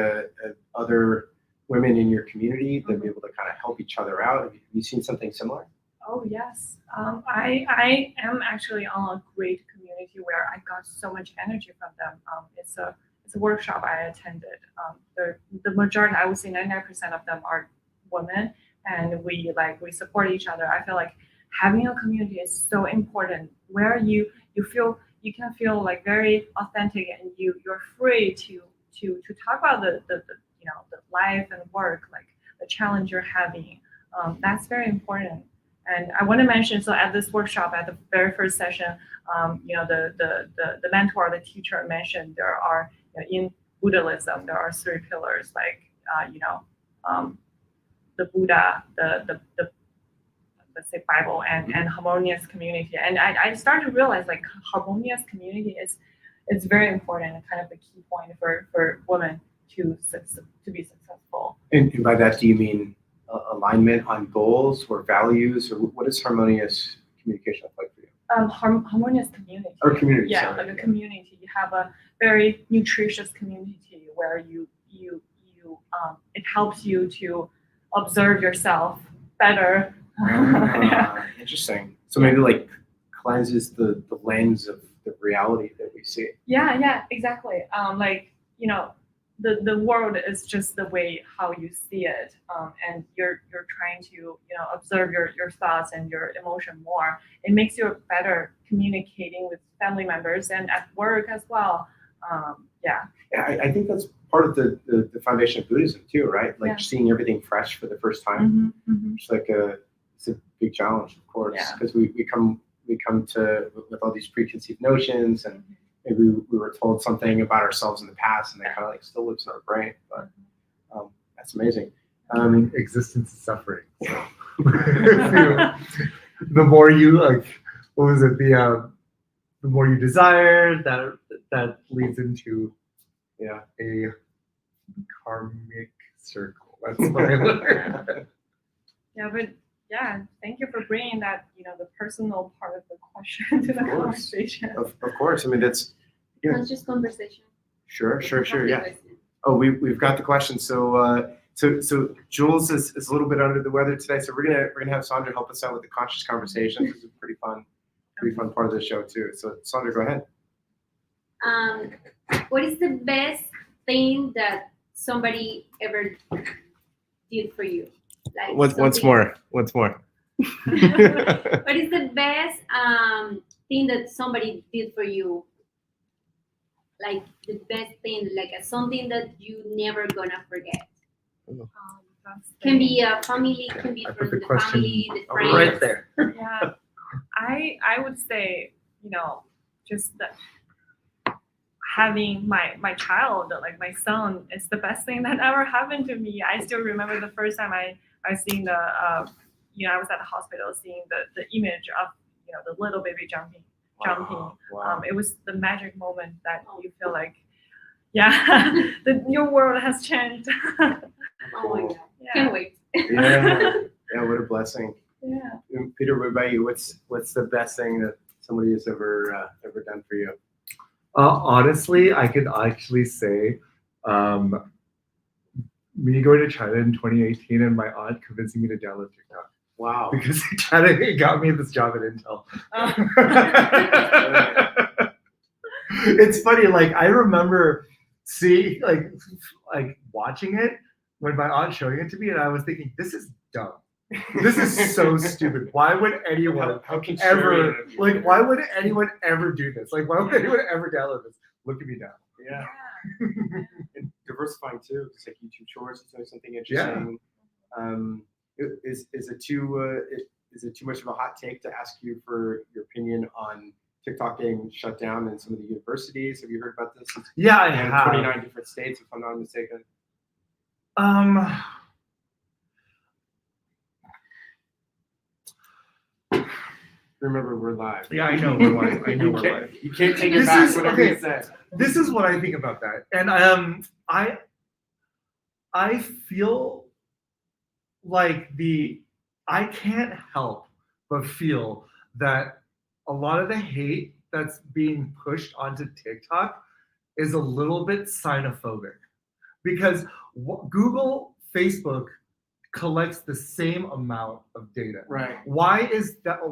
other women in your community that be able to kind of help each other out? Have you seen something similar? Oh yes, I am actually on a great community where I got so much energy from them. It's a workshop I attended. The majority, I would say 99% of them are women, and we support each other. I feel like having a community is so important, where you can feel like very authentic, and you're free to talk about the life and work the challenge you're having. That's very important. And I want to mention, so at this workshop, at the very first session, the mentor, the teacher mentioned there are, in Buddhism, there are 3 pillars, like, the Buddha, the let's say Bible, and harmonious community. And I started to realize, like, harmonious community is very important and kind of the key point for women to be successful. And by that, do you mean alignment on goals or values, or what does harmonious communication look like for you? Harmonious community. Or community, Yeah, sorry. like a community. You have a very nutritious community where it helps you to observe yourself better. Yeah. Interesting. So maybe like cleanses the lens of the reality that we see. Yeah, exactly. Like, the world is just the way how you see it, and you're trying to observe your thoughts and your emotion more. It makes you better communicating with family members and at work as well. Yeah, I think that's part of the foundation of Buddhism too, right? Like Yeah. seeing everything fresh for the first time. It's like it's a big challenge, of course, Yeah. because we come to with all these preconceived notions, and maybe we were told something about ourselves in the past, and that kind of like still lives in our brain. But that's amazing. I mean, existence is suffering. So. The more you like, what was it? The more you desire, that leads into a karmic circle. That's what I learned. Yeah, thank you for bringing that, the personal part of the question to the course. conversation. Of course. I mean, that's Conscious conversation. sure. Yeah. Oh, we've got the question. So Jules is a little bit under the weather today, so we're gonna have Sandra help us out with the conscious conversation. This is a pretty fun part of the show too. So Sandra, go ahead. What is the best thing that somebody ever did for you? Like Once something- more. What is the best thing that somebody did for you? Like the best thing, like something that you never gonna forget. Can be a family, can be I from put the the question family, the friends. right there. Yeah, I would say, just that having my child, like my son, is the best thing that ever happened to me. I still remember the first time I seen I was at the hospital seeing the image of the little baby jumping. Wow. It was the magic moment that you feel like, yeah, your world has changed. Oh my god. Yeah. Can't wait. Yeah, what a blessing. Yeah. And Peter, what about you? What's the best thing that somebody has ever done for you? Honestly, I could actually say, me going to China in 2018 and my aunt convincing me to download TikTok Wow. because it got me this job at Intel. It's funny, like I remember seeing like watching it when my aunt showing it to me, and I was thinking, this is dumb. This is so stupid. Why would anyone How ever contrarian. why would anyone ever do this? Like, why would anyone ever download this? Look at me now. Yeah. And diversifying too. It's like YouTube Shorts. It's doing something interesting. Is it too much of a hot take to ask you for your opinion on TikTok getting shut down in some of the universities? Have you heard about this? Yeah, I In have. 29 different states, if I'm not mistaken. Remember, we're live. Yeah, I know we're live. I know You we're can't- live. You can't take it This back. is- Whatever okay. you said. This is what I think about that, and I feel like I can't help but feel that a lot of the hate that's being pushed onto TikTok is a little bit xenophobic, because Google, Facebook collects the same amount of data. Right. Why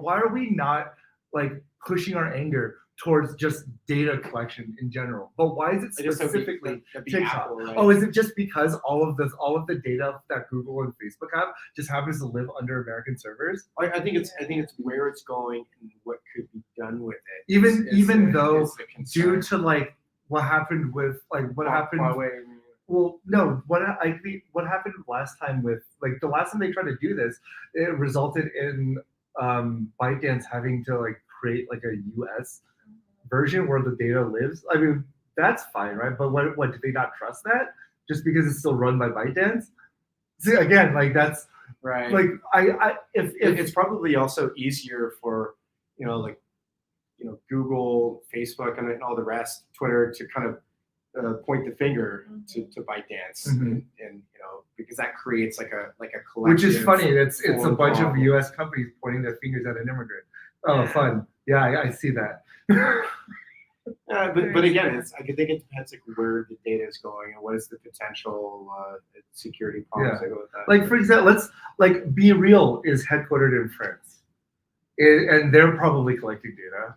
are we not like pushing our anger towards just data collection in general? But why is it I just hope specifically that'd be TikTok? Apple, right? Oh, is it just because all of the data that Google and Facebook have just happens to live under American servers? I think it's where it's going and what could be done with it. Even though is the concern. due to like what happened with like what happened Huawei. Well, no. I think what happened last time with like the last time they tried to do this, it resulted in ByteDance having to like create like a US version where the data lives. I mean, that's fine, right? But what did they not trust that just because it's still run by ByteDance? See, again, like that's Right. like I if It's probably also easier for, like, Google, Facebook, and then all the rest, Twitter, to kind of point the finger to ByteDance, Mhm. and because that creates like a collective. which is funny. It's a form bunch of problem. U.S. companies pointing their fingers at an immigrant. Oh, Yeah. fun! Yeah, I see that. But again, I think it depends like where the data is going and what is the potential security problems that go with that. Like for example, let's like Be Real is headquartered in France, and they're probably collecting data.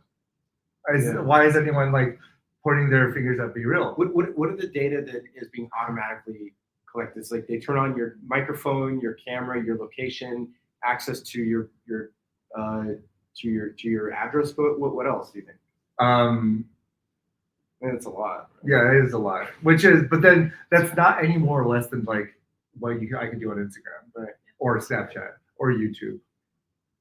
Yeah. Why is anyone like pointing their fingers at Be Real? What are the data that is being automatically collected? It's like they turn on your microphone, your camera, your location, access to your to your address book. What else do you think? I mean, it's a lot. Yeah, it is a lot. Which is, but then that's not any more or less than like what I can do on Instagram, Right. or Snapchat, or YouTube.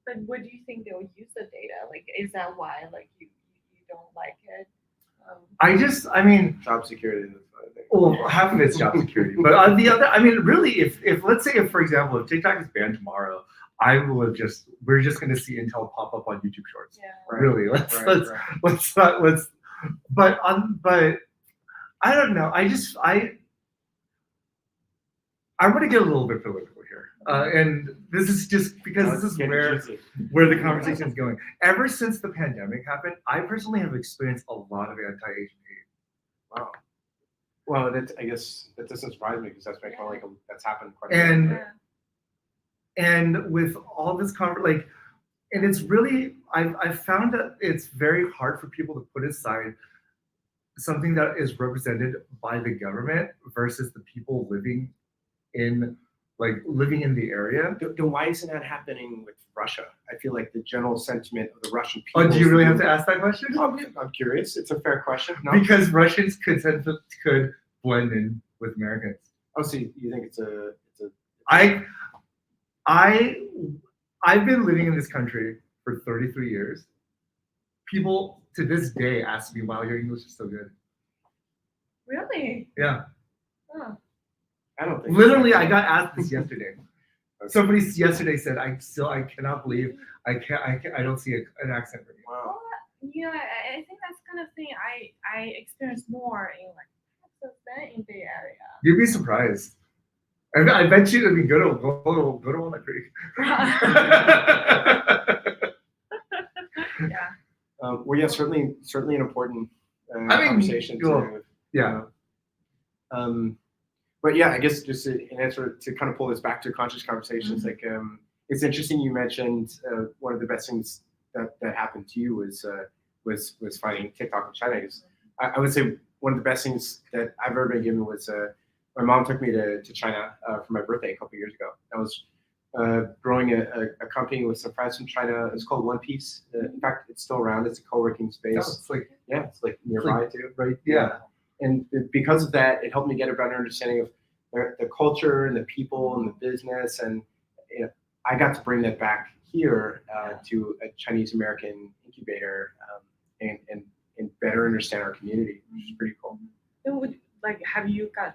But what do you think they'll use the data? Like, is that why like you don't like it? I mean, Job security. I think. well, half of it's job security, but on the other, I mean, really, if let's say, if for example, if TikTok is banned tomorrow, we're just going to see Intel pop up on YouTube Shorts. Yeah. Right. Really, let's not, but I don't know. I'm going to get a little bit political here, and this is just because this is where the conversation is going. Ever since the pandemic happened, I personally have experienced a lot of anti-Asian hate. Wow. Well, I guess that doesn't surprise me because that's kind of like that's happened quite a And bit. and with all this and it's really I've found that it's very hard for people to put aside something that is represented by the government versus the people living in the area. Then why isn't that happening with Russia? I feel like the general sentiment of the Russian people. Oh, do you really have to ask that question? I'm curious. It's a fair question. No? Because Russians could blend in with Americans. Oh, so you think it's a I've been living in this country for 33 years. People to this day ask me, "Wow, your English is so good." Really? Yeah. Oh. I don't think. Literally, I got asked this yesterday. Somebody yesterday said, I cannot believe I don't see an accent for you." Wow. Well, yeah, I think that's kind of thing I experience more in like Texas than in Bay Area. You'd be surprised. I bet you. I mean, go to Walnut Creek. Yeah. Well, yeah, certainly an important I mean, conversation. Yeah. But yeah, I guess just an answer to kind of pull this back to conscious conversations. Like, it's interesting you mentioned one of the best things that happened to you was finding TikTok in China. I would say one of the best things that I've ever been given was my mom took me to China for my birthday a couple years ago. I was growing a company with some friends from China. It's called One Piece. In fact, it's still around. It's a co-working space. It's like Nearby too. right. Yeah. And because of that, it helped me get a better understanding of the culture and the people and the business. And I got to bring that back here to a Chinese American incubator and better understand our community, which is pretty cool. It would have you had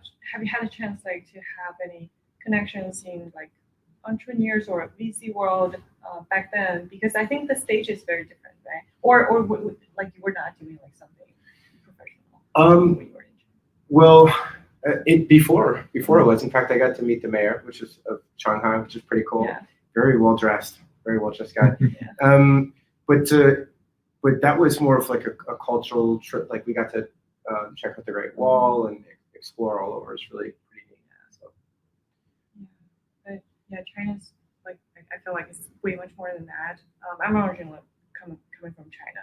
a chance to have any connections in entrepreneurs or VC world back then? Because I think the stage is very different, right? Or you were not doing something professional. Well, before it was. In fact, I got to meet the mayor, which is of Shanghai, which is pretty cool. Yeah. Very well dressed guy. Yeah. But that was more of like a cultural trip. Like we got to check out the Great Wall and explore all over. It's really pretty neat. So. Yeah. But yeah, China's I feel like it's way much more than that. I'm originally coming from China,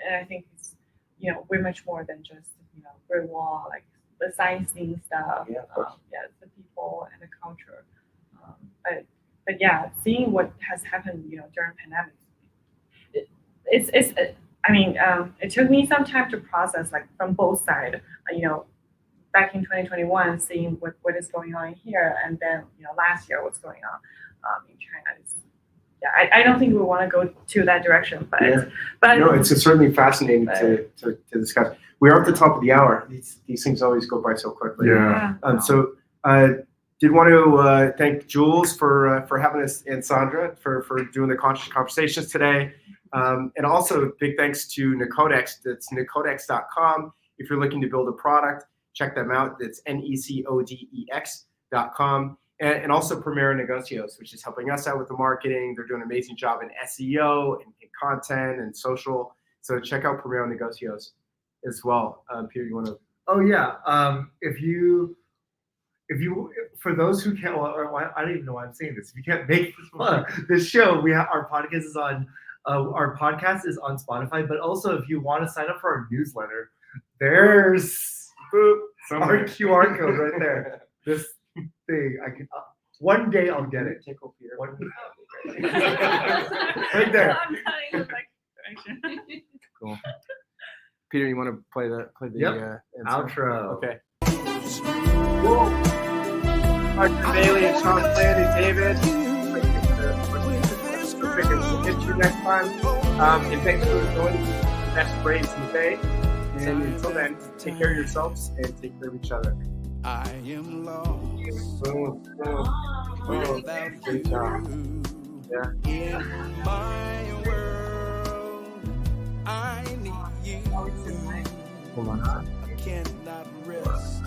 and I think it's way much more than just Great Wall, like the sightseeing stuff. Yeah, the people and the culture. But yeah, seeing what has happened, during pandemic, it took me some time to process, from both sides, back in 2021, seeing what is going on here, and then last year what's going on in China. I don't think we want to go to that direction, but no, it's certainly fascinating to discuss. We're at the top of the hour. These things always go by so quickly. Yeah. So did want to thank Jules for having us, and Sandra for doing the conscious conversations today. And also big thanks to Nicodex. That's nicodex.com. If you're looking to build a product, check them out. That's NECODEX.com. And also Primera Negocios, which is helping us out with the marketing. They're doing an amazing job in SEO and content and social. So check out Primera Negocios as well. Peter, you want to? Oh yeah. If you for those who can't, I don't even know why I'm saying this. If you can't make this show, our podcast is on Spotify. But also, if you want to sign up for our newsletter, there's our QR code right there. This thing I can. One day I'll get it. Tickle Peter. Right there. I'm telling you, like, direction. Cool. Peter, you want to play the Yep. Outro. Okay. Cool. Dr. Bailey and Sean Sandy, David. We'll get you next time. And thanks for joining Best Brains in the Bay. And until then, take care of yourselves and take care of each other. I am lost Boom. without Great job. you. In my world, I need you. Hold on. I cannot rest